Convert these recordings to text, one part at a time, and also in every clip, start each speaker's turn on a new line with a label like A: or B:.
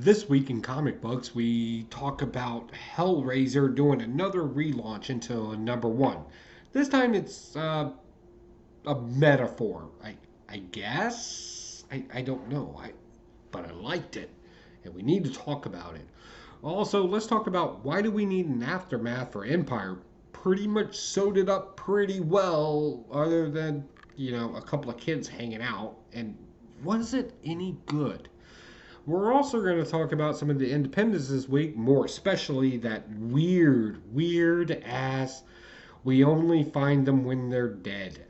A: This week in comic books, we talk about Hellraiser doing another relaunch into a number one. This time it's a metaphor, I guess. I don't know, but I liked it, and we need to talk about it. Also, let's talk about why do we need an aftermath for Empire? Pretty much sewed it up pretty well, other than a couple of kids hanging out. And was it any good? We're also going to talk about some of the independents this week, more especially that weird ass. We only find them when they're dead.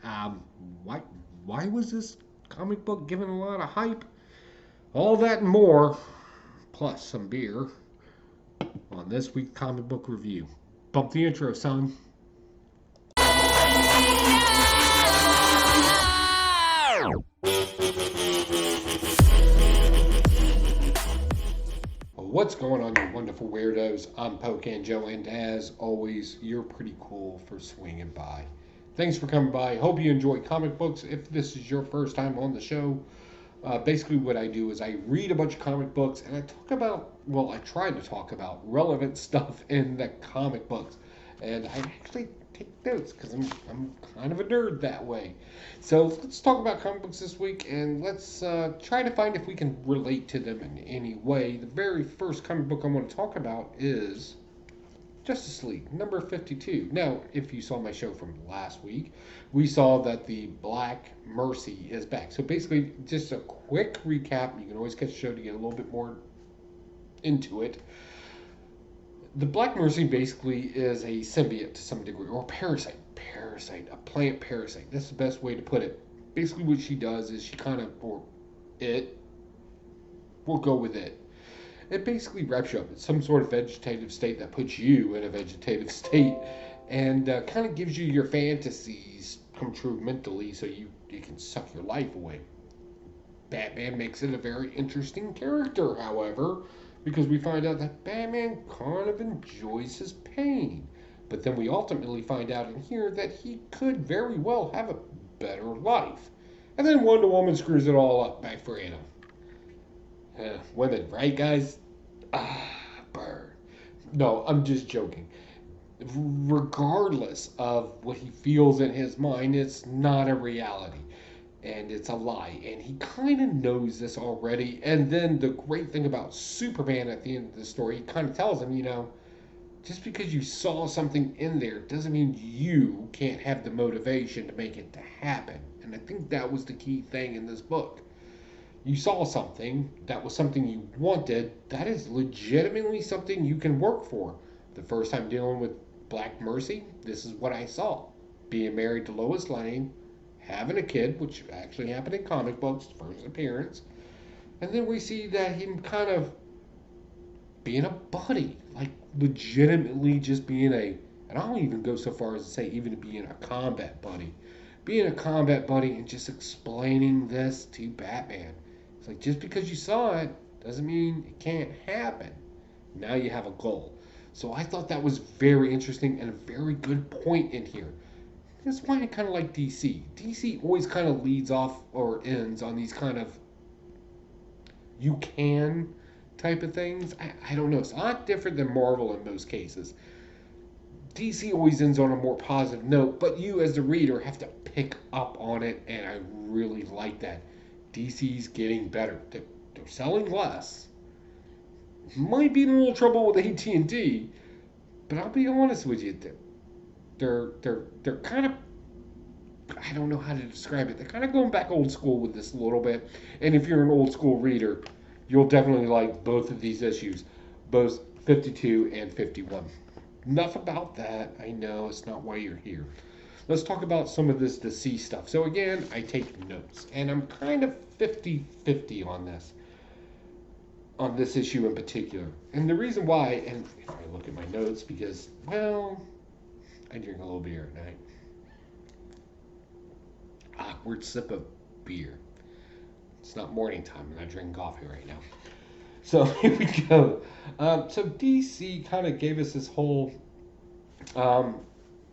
A: Why? Why was this comic book given a lot of hype? All that and more, plus some beer, on this week's comic book review. Bump the intro, son. What's going on, you wonderful weirdos? I'm Pocan Joe, and as always, you're pretty cool for swinging by. Thanks for coming by. Hope you enjoy comic books. If this is your first time on the show, basically what I do is I read a bunch of comic books and I talk about, well, I try to talk about relevant stuff in the comic books. And I actually take notes because I'm kind of a nerd that way. So let's talk about comic books this week, and let's try to find if we can relate to them in any way. The very first comic book I want to talk about is Justice League, number 52. Now, if you saw my show from last week, we saw that the Black Mercy is back. So basically, just a quick recap. You can always catch the show to get a little bit more into it. The Black Mercy basically is a symbiote to some degree, or parasite. A plant parasite. That's the best way to put it. Basically, what she does is she kind of, or it, we'll go with it. It basically wraps you up. It's some sort of vegetative state that puts you in a vegetative state and kind of gives you your fantasies come true mentally so it can suck your life away. Batman makes it a very interesting character, however, because we find out that Batman kind of enjoys his pain. But then we ultimately find out in here that he could very well have a better life. And then Wonder Woman screws it all up back for Anna. Women, right, guys? Burn. No, I'm just joking. Regardless of what he feels in his mind, it's not a reality. And it's a lie. And he kind of knows this already. And then the great thing about Superman at the end of the story, he kind of tells him, just because you saw something in there doesn't mean you can't have the motivation to make it to happen. And I think that was the key thing in this book. You saw something, that was something you wanted, that is legitimately something you can work for. The first time dealing with Black Mercy, this is what I saw. Being married to Lois Lane, having a kid, which actually happened in comic books, first appearance. And then we see that him kind of being a buddy, like legitimately just being and I don't even go so far as to say even being a combat buddy. Being a combat buddy and just explaining this to Batman. It's like, just because you saw it doesn't mean it can't happen. Now you have a goal. So I thought that was very interesting and a very good point in here. That's why I kind of like DC. DC always kind of leads off or ends on these kind of you can type of things. I don't know. It's a lot different than Marvel in most cases. DC always ends on a more positive note, but you as the reader have to pick up on it, and I really like that. DC's getting better. They're selling less. Might be in a little trouble with AT&T, but I'll be honest with you. They're kind of, I don't know how to describe it. They're kind of going back old school with this a little bit. And if you're an old school reader, you'll definitely like both of these issues, both 52 and 51. Enough about that. I know it's not why you're here. Let's talk about some of this DC stuff. So again, I take notes, and I'm kind of 50-50 on this issue in particular. And the reason why, and if I look at my notes, because, well, I drink a little beer at night. Awkward sip of beer. It's not morning time, and I drink coffee right now. So here we go. So DC kind of gave us this whole.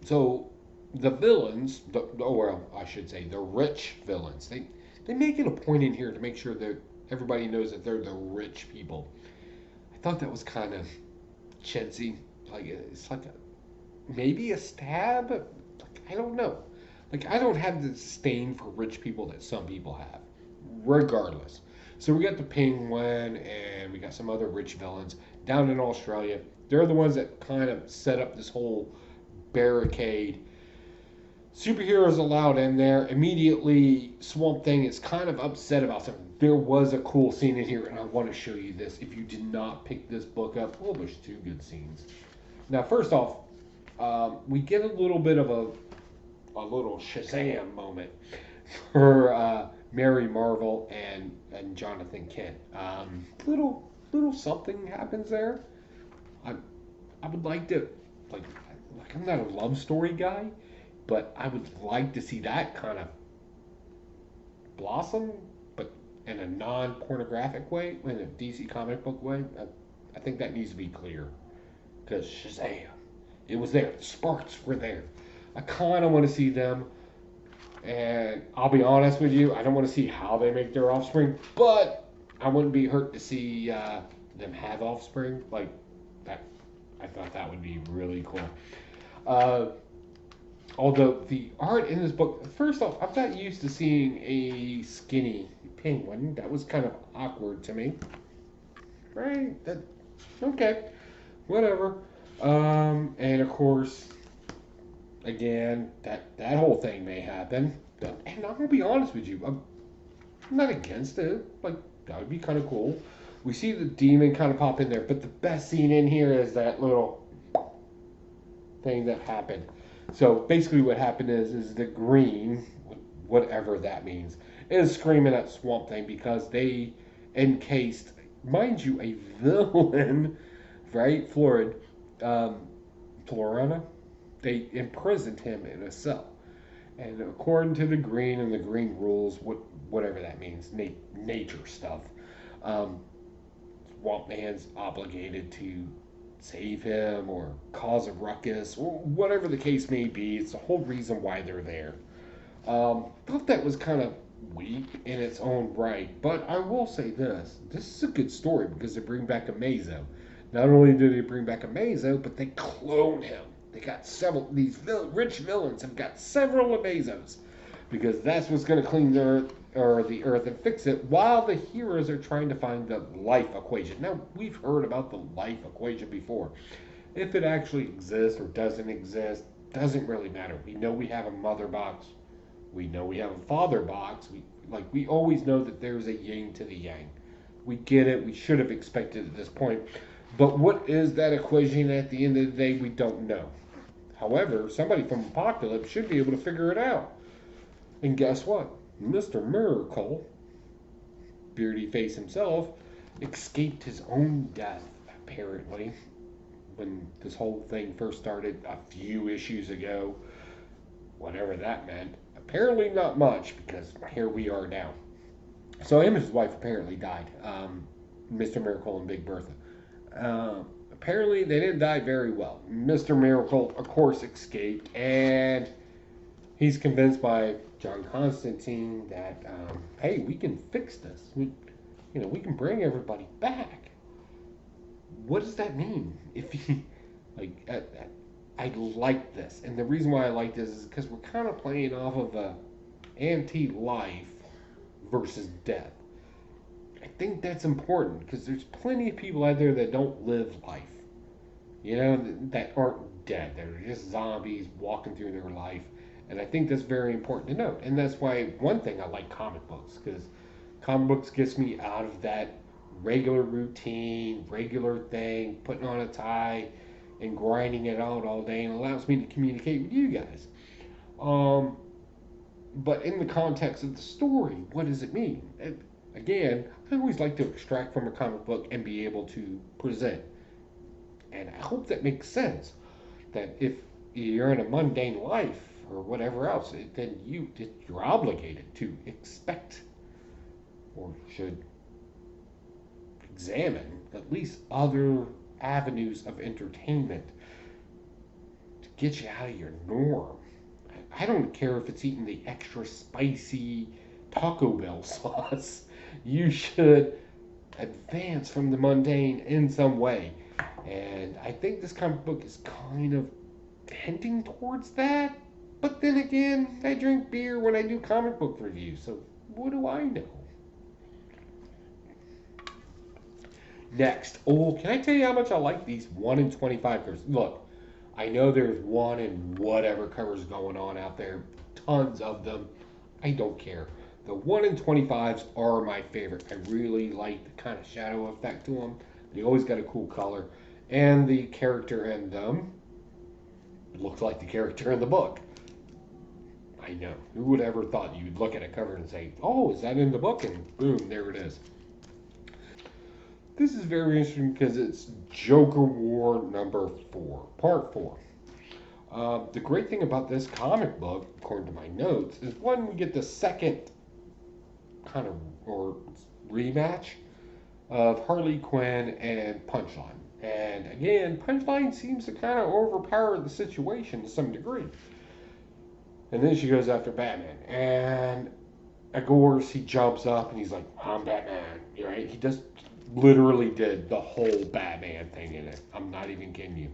A: So the villains, or I should say, the rich villains. They make it a point in here to make sure that everybody knows that they're the rich people. I thought that was kind of chintzy. Like it's like maybe a stab. Like, I don't know. Like I don't have the disdain for rich people that some people have, regardless. So we got the Penguin and we got some other rich villains down in Australia. They're the ones that kind of set up this whole barricade. Superheroes allowed in there. Immediately, Swamp Thing is kind of upset about something. There was a cool scene in here, and I want to show you this. If you did not pick this book up, well, there's two good scenes. Now, first off, we get a little bit of a little Shazam moment for Mary Marvel and Jonathan Kent. Little something happens there. I I would like to like I'm not a love story guy, but I would like to see that kind of blossom, but in a non-pornographic way, in a DC comic book way. I think that needs to be clear because Shazam, it was there. The sparks were there. I kind of want to see them, and I'll be honest with you, I don't want to see how they make their offspring, but I wouldn't be hurt to see them have offspring. Like that, I thought that would be really cool. Uh, Although the art in this book, first off, I'm not used to seeing a skinny penguin. That was kind of awkward to me. Right? Okay, whatever. And of course, again, that whole thing may happen. And I'm gonna be honest with you, I'm not against it. Like that would be kind of cool. We see the demon kind of pop in there, but the best scene in here is that little thing that happened. So basically, what happened is the Green, whatever that means, is screaming at Swamp Thing because they encased, mind you, a villain, right? Florana. They imprisoned him in a cell, and according to the Green and the Green rules, whatever that means, nature stuff, um, Swamp Man's obligated to save him or cause a ruckus, or whatever the case may be. It's the whole reason why they're there. Thought that was kind of weak in its own right, but I will say this is a good story because they bring back Amazo. Not only do they bring back Amazo, but they clone him. They got several, these rich villains have got several Amazos because that's what's going to clean the earth and fix it while the heroes are trying to find the life equation. Now, we've heard about the life equation before. If it actually exists or doesn't exist, doesn't really matter. We know we have a mother box. We know we have a father box. We always know that there's a yin to the yang. We get it. We should have expected at this point. But what is that equation at the end of the day? We don't know. However, somebody from Apocalypse should be able to figure it out. And guess what? Mr. Miracle, Beardy Face himself, escaped his own death, apparently, when this whole thing first started a few issues ago. Whatever that meant. Apparently not much, because here we are now. So him and his wife apparently died. Mr. Miracle and Big Bertha. Apparently they didn't die very well. Mr. Miracle, of course, escaped, and he's convinced by John Constantine that, hey, we can fix this. We can bring everybody back. What does that mean? If he, I like this, and the reason why I like this is because we're kind of playing off of a anti-life versus death. I think that's important because there's plenty of people out there that don't live life. That aren't dead. They're just zombies walking through their life. And I think that's very important to note. And that's why one thing I like comic books, because comic books gets me out of that regular routine, regular thing, putting on a tie and grinding it out all day, and allows me to communicate with you guys. But in the context of the story, what does it mean? Again, I always like to extract from a comic book and be able to present. And I hope that makes sense. That if you're in a mundane life or whatever else, then you're obligated to expect or should examine at least other avenues of entertainment to get you out of your norm. I don't care if it's eating the extra spicy Taco Bell sauce. You should advance from the mundane in some way. And I think this comic book is kind of hinting towards that. But then again, I drink beer when I do comic book reviews, so what do I know? Next, oh, can I tell you how much I like these 1 in 25 covers? Look, I know there's 1 in whatever covers going on out there, tons of them. I don't care. The 1 in 25s are my favorite. I really like the kind of shadow effect to them. They always got a cool color. And the character in them looks like the character in the book. I know. Who would ever thought you'd look at a cover and say, oh, is that in the book? And boom, there it is. This is very interesting because it's Joker War number 4, part 4. The great thing about this comic book, according to my notes, is when we get the second kind of or rematch of Harley Quinn and Punchline. And again, Punchline seems to kind of overpower the situation to some degree. And then she goes after Batman. And of course, he jumps up and he's like, I'm Batman. Right? He just literally did the whole Batman thing in it. I'm not even kidding you.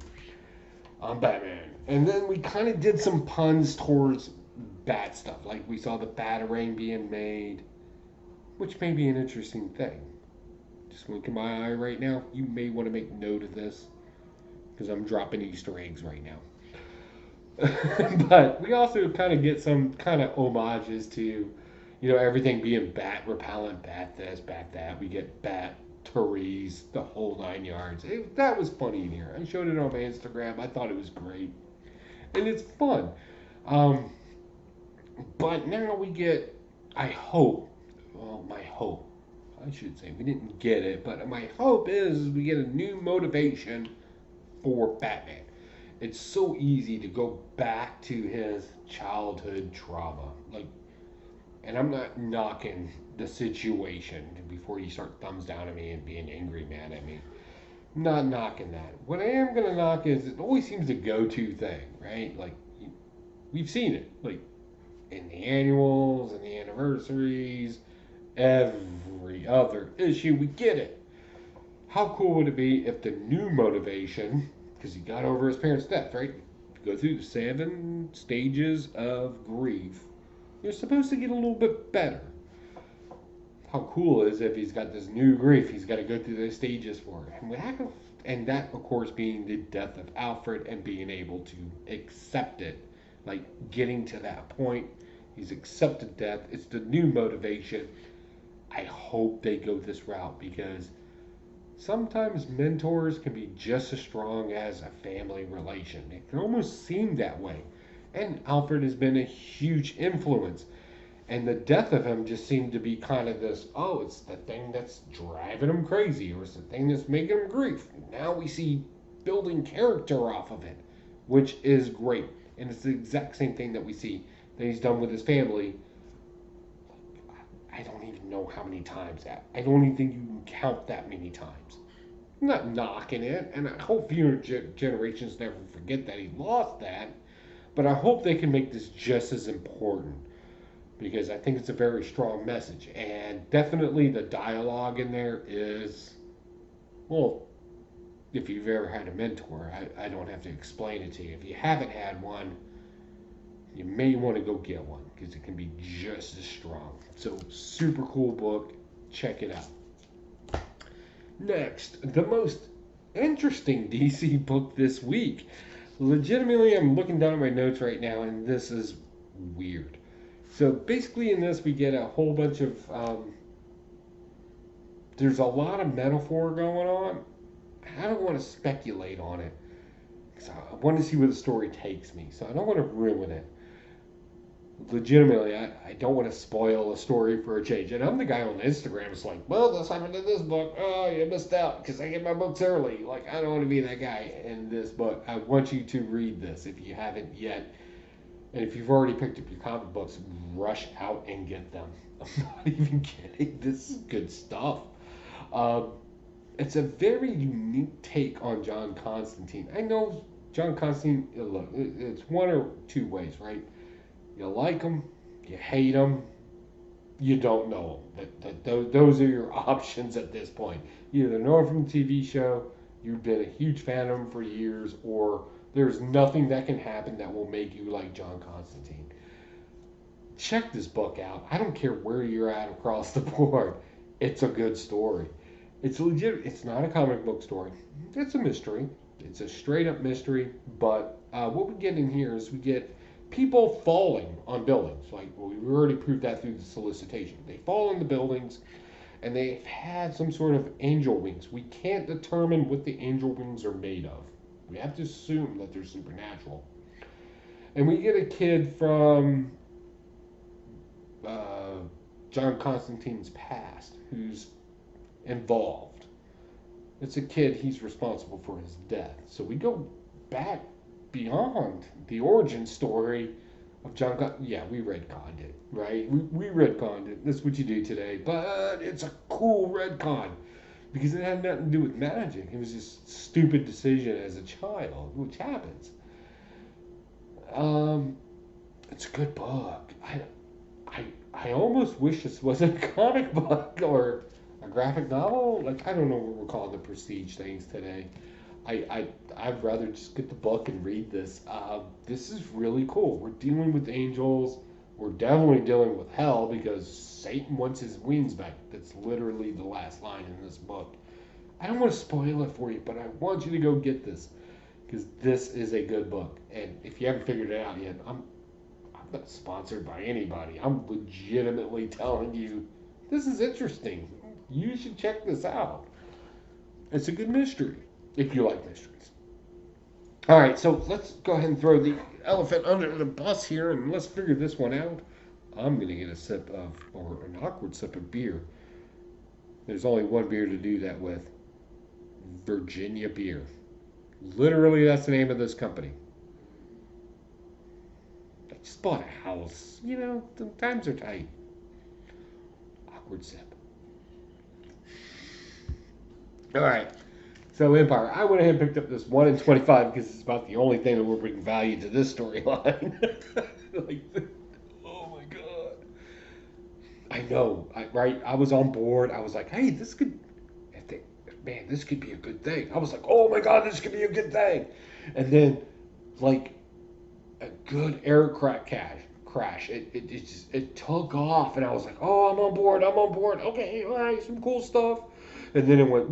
A: I'm Batman. And then we kind of did some puns towards Bat stuff. Like we saw the Batarang being made, which may be an interesting thing. Just winking my eye right now. You may want to make note of this because I'm dropping Easter eggs right now. But we also kind of get some kind of homages to, everything being bat repellent, bat this, bat that. We get bat Therese, the whole 9 yards. That was funny in here. I showed it on my Instagram. I thought it was great. And it's fun. But now we get, my hope, I should say, we didn't get it, but my hope is we get a new motivation for Batman. It's so easy to go back to his childhood trauma. And I'm not knocking the situation before you start thumbs down at me and being angry, mad at me. I'm not knocking that. What I am going to knock is it always seems a go-to thing, right? We've seen it, in the annuals and the anniversaries, every other issue, we get it. How cool would it be if the new motivation, because he got over his parents' death, right? Go through the 7 stages of grief. You're supposed to get a little bit better. How cool is if he's got this new grief, he's got to go through those stages for it. And that, of course, being the death of Alfred and being able to accept it. Getting to that point, he's accepted death. It's the new motivation. I hope they go this route because sometimes mentors can be just as strong as a family relation. It can almost seem that way. And Alfred has been a huge influence. And the death of him just seemed to be kind of this, it's the thing that's driving him crazy, or it's the thing that's making him grief. Now we see building character off of it, which is great. And it's the exact same thing that we see that he's done with his family. I don't even know how many times that. I don't even think you can count that many times. I'm not knocking it, and I hope future generations never forget that he lost that. But I hope they can make this just as important because I think it's a very strong message. And definitely the dialogue in there is, well, if you've ever had a mentor, I don't have to explain it to you. If you haven't had one, you may want to go get one because it can be just as strong. So, super cool book. Check it out. Next, the most interesting DC book this week. Legitimately, I'm looking down at my notes right now, and this is weird. So basically in this, we get a whole bunch of, there's a lot of metaphor going on. I don't want to speculate on it, because I want to see where the story takes me, so I don't want to ruin it. Legitimately, I don't want to spoil a story for a change. And I'm the guy on Instagram that's like, well, this happened in this book. Oh, you missed out because I get my books early. I don't want to be that guy in this book. I want you to read this if you haven't yet. And if you've already picked up your comic books, rush out and get them. I'm not even kidding. This is good stuff. It's a very unique take on John Constantine. I know John Constantine, look, it's one or two ways, right? You like him, you hate him, you don't know them. Those are your options at this point. You either know them from the TV show, you've been a huge fan of them for years, or there's nothing that can happen that will make you like John Constantine. Check this book out. I don't care where you're at across the board. It's a good story. It's legit. It's not a comic book story. It's a mystery. It's a straight up mystery. But what we get in here is we get people falling on buildings. Like, well, we already proved that through the solicitation. They fall into buildings, and they've had some sort of angel wings. We can't determine what the angel wings are made of. We have to assume that they're supernatural. And we get a kid from uh, John Constantine's past who's involved. It's a kid, he's responsible for his death. So we go back beyond the origin story of John yeah, we retconned it, right? We retconned it. That's what you do today. But it's a cool retcon because it had nothing to do with magic. It was just stupid decision as a child, which happens. Um, it's a good book. I almost wish this wasn't a comic book or a graphic novel. Like, I don't know what we're calling the prestige things today. I'd rather just get the book and read this. This is really cool. We're dealing with angels. We're definitely dealing with hell because Satan wants his wings back. That's literally the last line in this book. I don't want to spoil it for you, but I want you to go get this because this is a good book. And if you haven't figured it out yet, I'm not sponsored by anybody. I'm legitimately telling you this is interesting. You should check this out. It's a good mystery if you like mysteries. All right, so let's go ahead and throw the elephant under the bus here and let's figure this one out. I'm going to get a sip of, or an awkward sip of beer. There's only one beer to do that with Virginia Beer. Literally, that's the name of this company. I just bought a house. You know, the times are tight. Awkward sip. All right. So Empire, I went ahead and picked up this 1 in 25 because it's about the only thing that will bring value to this storyline. Like, oh my god. I know, right? I was on board. I was like, hey, this could, man, this could be a good thing. I was like, oh my god, this could be a good thing. And then, like, a good aircraft crash. It took off, and I was like, oh, I'm on board. I'm on board. Okay, all right, some cool stuff. And then it went,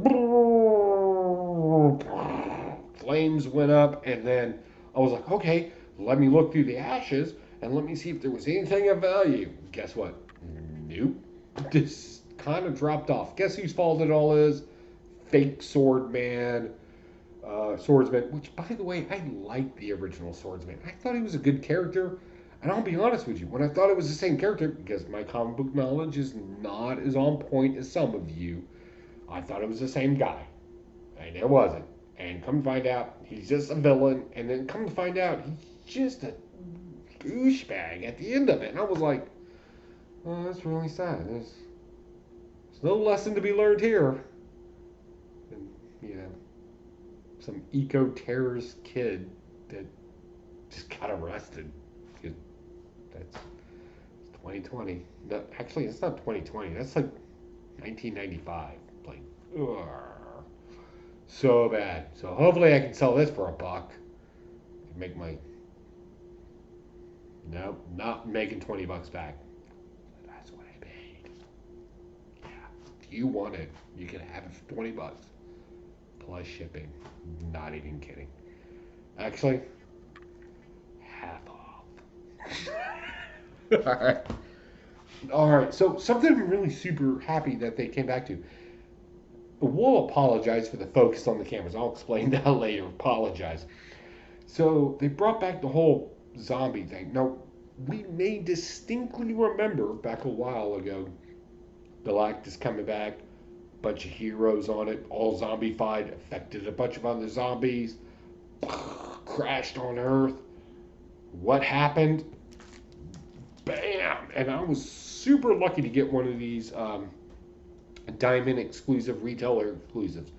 A: flames went up, and then I was like, okay, let me look through the ashes and let me see if there was anything of value. Guess what? Nope. This kind of dropped off. Guess whose fault it all is? Fake swordsman, which, by the way, I like the original swordsman. I thought he was a good character. And I'll be honest with you, when I thought it was the same character, because my comic book knowledge is not as on point as some of you, I thought it was the same guy. And it wasn't. And come to find out, he's just a villain. And then come to find out, he's just a douchebag at the end of it. And I was like, oh, that's really sad. There's no lesson to be learned here. And, you know, some eco-terrorist kid that just got arrested. That's 2020. No, actually, it's not 2020. That's like 1995. Like, ugh, so bad. So hopefully I can sell this for $1. Make my, no, not making $20 back. That's what I paid. Yeah, if you want it, you can have it for $20 plus shipping. Not even kidding. Actually, half off. All right. All right. So something I'm really super happy that they came back to. We'll apologize for the focus on the cameras. I'll explain that later. Apologize. So they brought back the whole zombie thing. Now, we may distinctly remember back a while ago, Galactus coming back, bunch of heroes on it, all zombified, affected a bunch of other zombies, crashed on Earth. What happened? Bam! And I was super lucky to get one of these Diamond exclusive, retailer exclusives.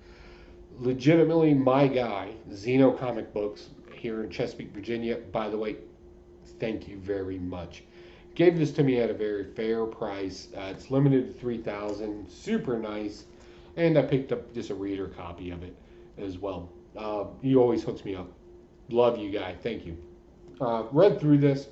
A: Legitimately my guy, Xeno Comic Books, here in Chesapeake, Virginia. By the way, thank you very much. Gave this to me at a very fair price. It's limited to 3,000. Super nice. And I picked up just a reader copy of it as well. He always hooks me up. Love you, guy. Thank you. Read through this.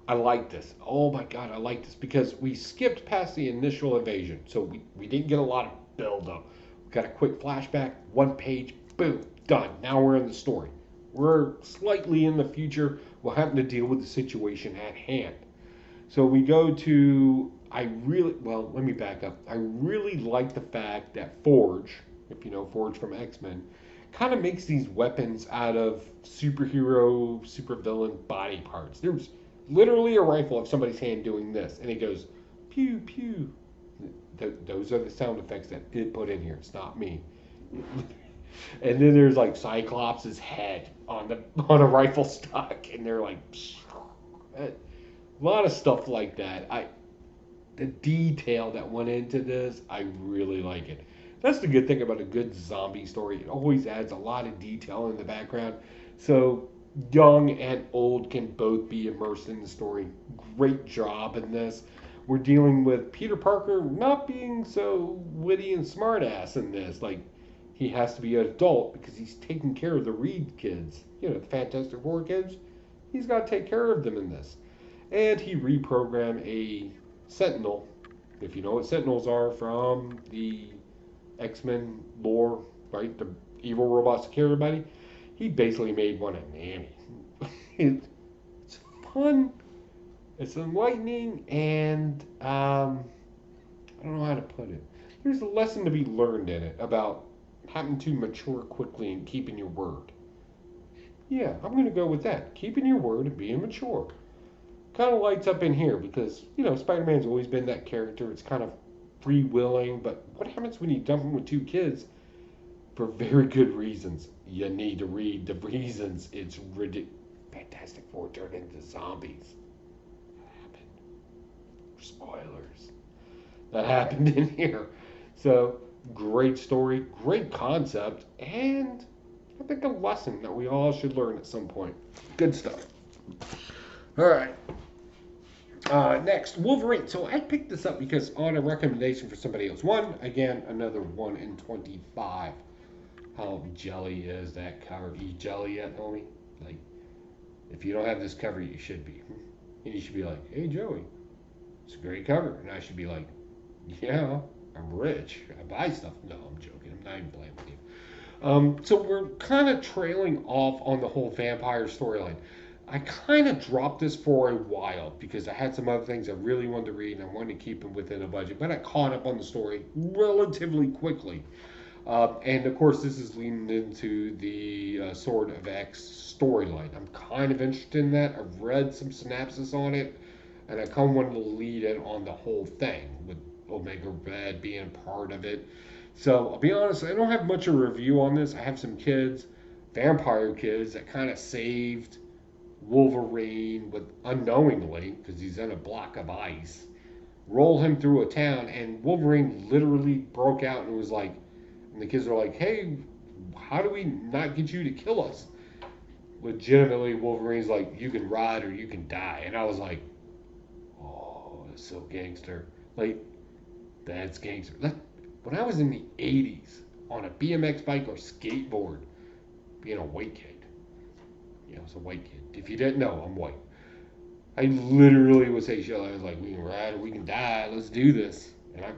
A: I like this. Oh my God, I like this because we skipped past the initial invasion. So we didn't get a lot of build up. We got a quick flashback, one page, boom, done. Now we're in the story. We're slightly in the future. We're having to deal with the situation at hand. So we go to, let me back up. I really like the fact that Forge, if you know Forge from X-Men, kind of makes these weapons out of superhero, supervillain body parts. There's literally a rifle of somebody's hand doing this, and it goes pew pew. Those are the sound effects that it put in here. It's not me. And then there's like Cyclops' head on a rifle stock, and they're like, a lot of stuff like that. The detail that went into this, I really like it. That's the good thing about a good zombie story. It always adds a lot of detail in the background, so young and old can both be immersed in the story. Great job in this. We're dealing with Peter Parker not being so witty and smartass in this. Like, he has to be an adult because he's taking care of the Reed kids. You know, the Fantastic Four kids. He's got to take care of them in this. And he reprogrammed a Sentinel. If you know what Sentinels are from the X-Men lore, right? The evil robots that kill everybody. He basically made one a nanny. It's fun. It's enlightening, and I don't know how to put it. There's a lesson to be learned in it about having to mature quickly and keeping your word. Yeah, I'm going to go with that. Keeping your word and being mature. Kind of lights up in here because, you know, Spider-Man's always been that character. It's kind of free-willing, but what happens when you dump him with two kids for very good reasons? You need to read the reasons. It's ridiculous. Fantastic Four turned into zombies. That happened. Spoilers. That happened in here. So, great story, great concept, and I think a lesson that we all should learn at some point. Good stuff. All right. Next, Wolverine. So I picked this up because on a recommendation for somebody else. One, again, another 1 in 25. How jelly is that cover? You jelly yet, homie? Like, if you don't have this cover, you should be. And you should be like, hey, Joey, it's a great cover. And I should be like, yeah, I'm rich. I buy stuff. No, I'm joking. I'm not even playing with you. So we're kind of trailing off on the whole vampire storyline. I kind of dropped this for a while because I had some other things I really wanted to read and I wanted to keep them within a budget. But I caught up on the story relatively quickly. And of course, this is leading into the Sword of X storyline. I'm kind of interested in that. I've read some synopsis on it, and I kind of wanted to lead in on the whole thing with Omega Red being part of it. So I'll be honest, I don't have much of a review on this. I have some kids, vampire kids, that kind of saved Wolverine with unknowingly, because he's in a block of ice, roll him through a town, and Wolverine literally broke out and was like, and the kids are like, hey, how do we not get you to kill us? Legitimately, Wolverine's like, you can ride or you can die. And I was like, oh, that's so gangster. Like, that's gangster. When I was in the 80s on a BMX bike or skateboard, being a white kid, I was a white kid. If you didn't know, I'm white. I literally would say shit. I was like, we can ride or we can die. Let's do this. And I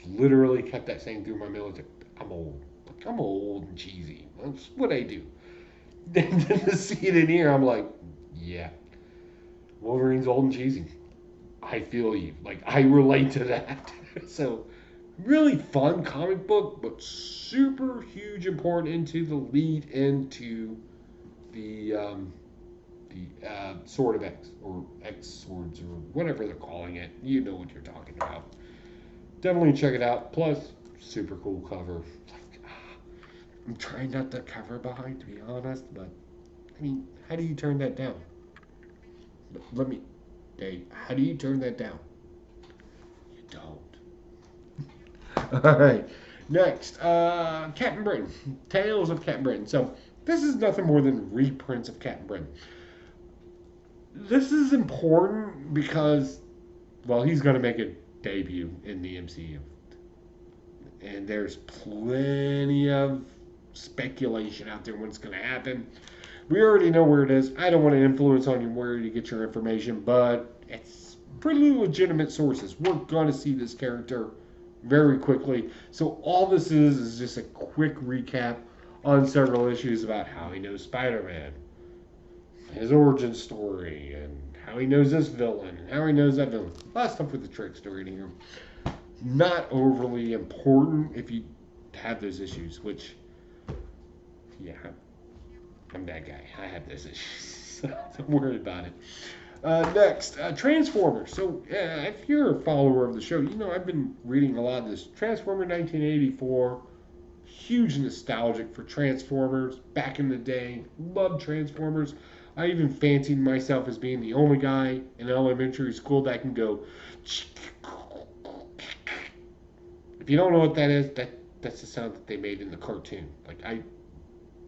A: literally kept that saying through my military. I'm old. I'm old and cheesy. That's what I do. Then to see it in here, I'm like, yeah, Wolverine's old and cheesy. I feel you. Like, I relate to that. So, really fun comic book, but super huge important into the lead into the Sword of X, or X Swords, or whatever they're calling it. You know what you're talking about. Definitely check it out. Plus, super cool cover. I'm trying not to cover behind, to be honest, but I mean, how do you turn that down? Dave, how do you turn that down? You don't. All right. Next, Captain Britain. Tales of Captain Britain. So, this is nothing more than reprints of Captain Britain. This is important because, well, he's going to make a debut in the MCU. And there's plenty of speculation out there what's going to happen. We already know where it is. I don't want to influence on you where you get your information, but it's pretty legitimate sources. We're going to see this character very quickly. So all this is just a quick recap on several issues about how he knows Spider-Man, his origin story, and how he knows this villain, and how he knows that villain. A lot of stuff with the trick story in here. Not overly important if you have those issues, which, yeah, I'm that guy. I have those issues. So don't worry about it. Next, Transformers. So, if you're a follower of the show, you know I've been reading a lot of this. Transformer 1984, huge nostalgic for Transformers back in the day. Loved Transformers. I even fancied myself as being the only guy in elementary school that can go. If you don't know what that is, that's the sound that they made in the cartoon. Like I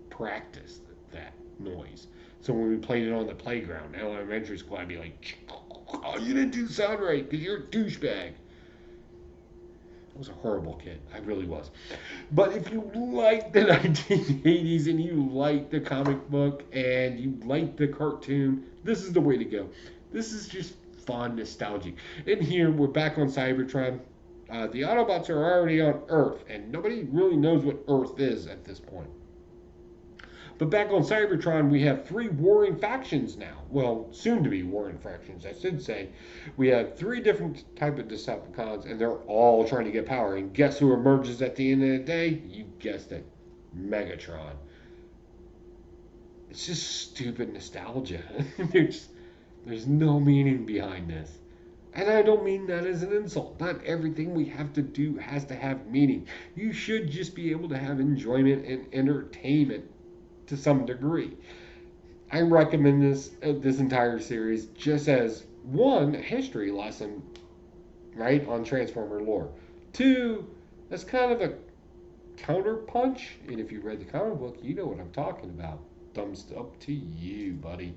A: practiced that noise. So when we played it on the playground in elementary school, I'd be like, "Oh, you didn't do the sound right because you're a douchebag." I was a horrible kid. I really was. But if you like the 1980s and you like the comic book and you like the cartoon, this is the way to go. This is just fun, nostalgic. And here we're back on Cybertron. The Autobots are already on Earth, and nobody really knows what Earth is at this point. But back on Cybertron, we have three warring factions now. Well, soon to be warring factions, I should say. We have three different type of Decepticons, and they're all trying to get power. And guess who emerges at the end of the day? You guessed it, Megatron. It's just stupid nostalgia. there's no meaning behind this. And I don't mean that as an insult. Not everything we have to do has to have meaning. You should just be able to have enjoyment and entertainment to some degree. I recommend this entire series just as one, a history lesson, right, on Transformer lore. Two, as kind of a counterpunch. And if you read the comic book, you know what I'm talking about. Thumbs up to you, buddy.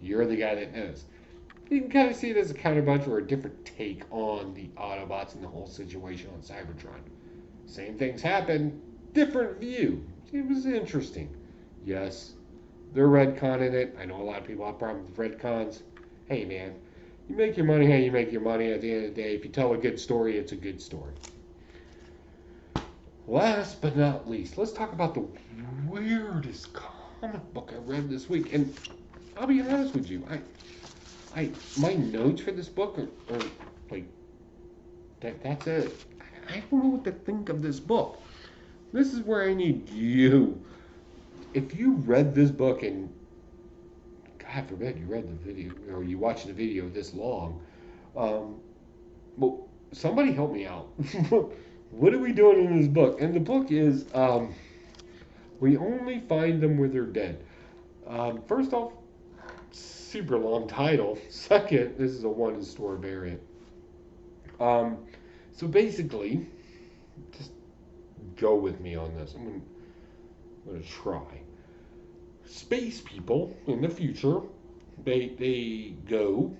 A: You're the guy that knows. You can kind of see it as a counterpunch or a different take on the Autobots and the whole situation on Cybertron. Same things happen, different view. It was interesting. Yes, they're retconning it. I know a lot of people have problems with retcons. Hey, man, you make your money how you make your money. At the end of the day, if you tell a good story, it's a good story. Last but not least, let's talk about the weirdest comic book I read this week. And I'll be honest with you, my notes for this book are like that's it. I don't know what to think of this book. This is where I need you. If you read this book and God forbid you read the video or you watched the video this long, well, somebody help me out. What are we doing in this book? And the book is we only find them where they're dead. First off, super long title. Second, this is a one-in-store variant. So basically, just go with me on this. I'm going to try. Space people in the future, they go,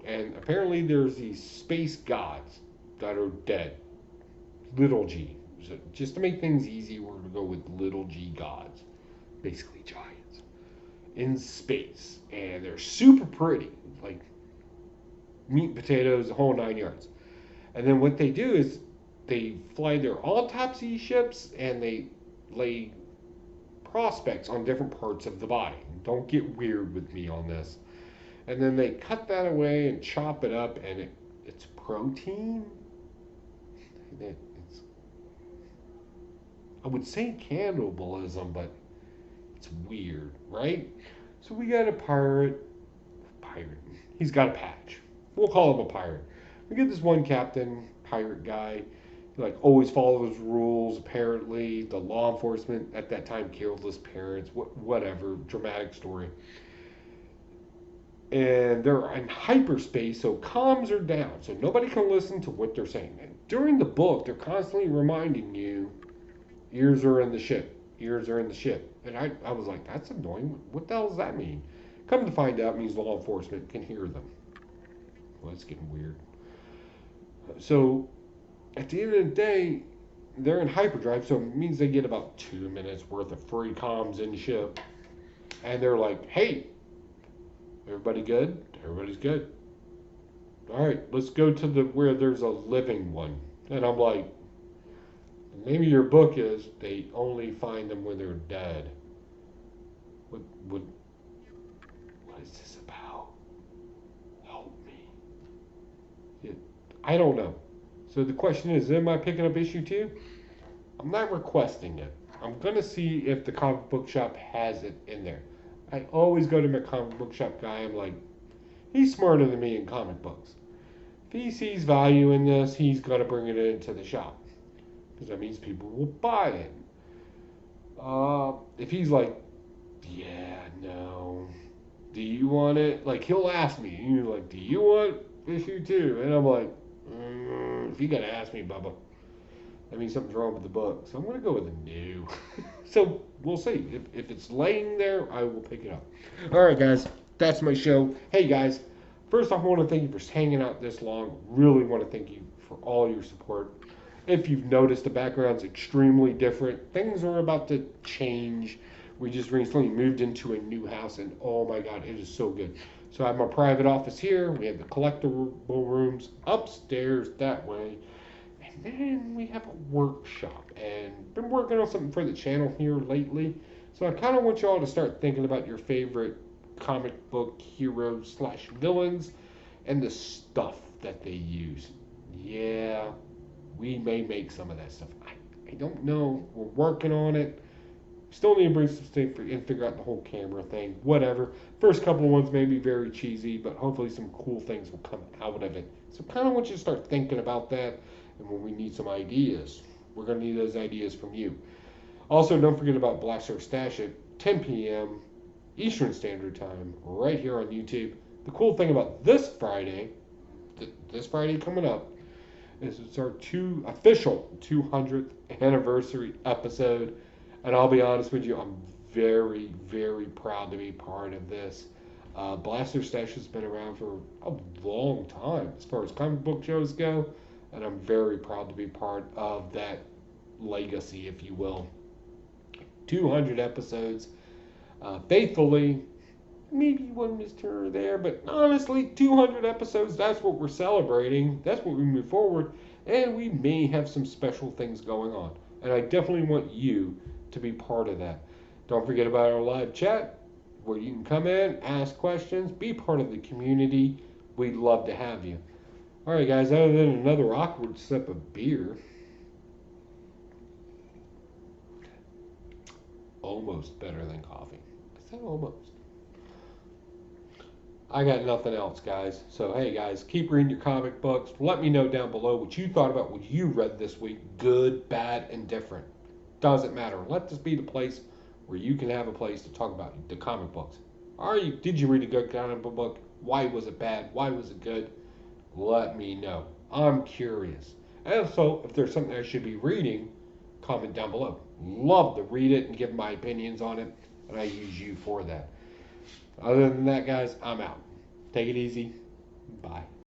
A: and apparently there's these space gods that are dead. Little g. So just to make things easy, we're going to go with little g gods. Basically giants. In space. And they're super pretty. Like meat, potatoes, the whole 9 yards. And then what they do is they fly their autopsy ships and they lay prospects on different parts of the body. Don't get weird with me on this. And then they cut that away and chop it up, and it's protein. It's, I would say cannibalism, but it's weird, right? So we got a pirate. He's got a patch. We'll call him a pirate. We get this one captain, pirate guy. He like always follows rules. Apparently, the law enforcement at that time killed his parents. Whatever, dramatic story. And they're in hyperspace, so comms are down, so nobody can listen to what they're saying. And during the book, they're constantly reminding you, ears are in the ship, ears are in the ship. And I was like, that's annoying. What the hell does that mean? Come to find out means law enforcement can hear them. Well, that's getting weird. So at the end of the day, they're in hyperdrive, so it means they get about 2 minutes worth of free comms in ship. And they're like, hey, everybody good? Everybody's good. All right, let's go to the where there's a living one. And I'm like, the name of your book is They Only Find Them When They're Dead. What, what, what is this about? Help me. I don't know. So the question is, am I picking up issue 2? I'm not requesting it. I'm going to see if the comic book shop has it in there. I always go to my comic book shop guy. I'm like, he's smarter than me in comic books. If he sees value in this, he's going to bring it into the shop. Because that means people will buy it. If he's like, yeah, no. Do you want it? Like, he'll ask me. He's like, do you want issue 2? And I'm like, if you got to ask me, Bubba, that means something's wrong with the book. So I'm going to go with a no. So we'll see. If it's laying there, I will pick it up. All right, guys. That's my show. Hey, guys. First off, I want to thank you for hanging out this long. Really want to thank you for all your support. If you've noticed, the background's extremely different. Things are about to change. We just recently moved into a new house, and oh my God, it is so good. So I have my private office here. We have the collectible rooms upstairs that way. And then we have a workshop. And been working on something for the channel here lately. So I kind of want y'all to start thinking about your favorite comic book heroes slash villains and the stuff that they use. Yeah, we may make some of that stuff. I don't know. We're working on it. Still need to bring some stuff and figure out the whole camera thing. Whatever. First couple of ones may be very cheesy, but hopefully some cool things will come out of it. So kind of want you to start thinking about that. And when we need some ideas, we're going to need those ideas from you. Also, don't forget about Black Star Stash at 10 p.m. Eastern Standard Time, right here on YouTube. The cool thing about this Friday coming up, is it's our official 200th anniversary episode. And I'll be honest with you, I'm very, very proud to be part of this. Blaster Stash has been around for a long time as far as comic book shows go, and I'm very proud to be part of that legacy, if you will. 200 episodes, faithfully, maybe one missed here or there, but honestly, 200 episodes, that's what we're celebrating. That's what we move forward, and we may have some special things going on. And I definitely want you to be part of that. Don't forget about our live chat where you can come in, ask questions, be part of the community. We'd love to have you. All right, guys, other than another awkward sip of beer, almost better than coffee. I said almost. I got nothing else, guys. So, hey, guys, keep reading your comic books. Let me know down below what you thought about what you read this week. Good, bad, and different. Doesn't matter. Let this be the place where you can have a place to talk about the comic books. Did you read a good comic book? Why was it bad? Why was it good? Let me know. I'm curious. And also, if there's something I should be reading, comment down below. Love to read it and give my opinions on it, and I use you for that. Other than that, guys, I'm out. Take it easy. Bye.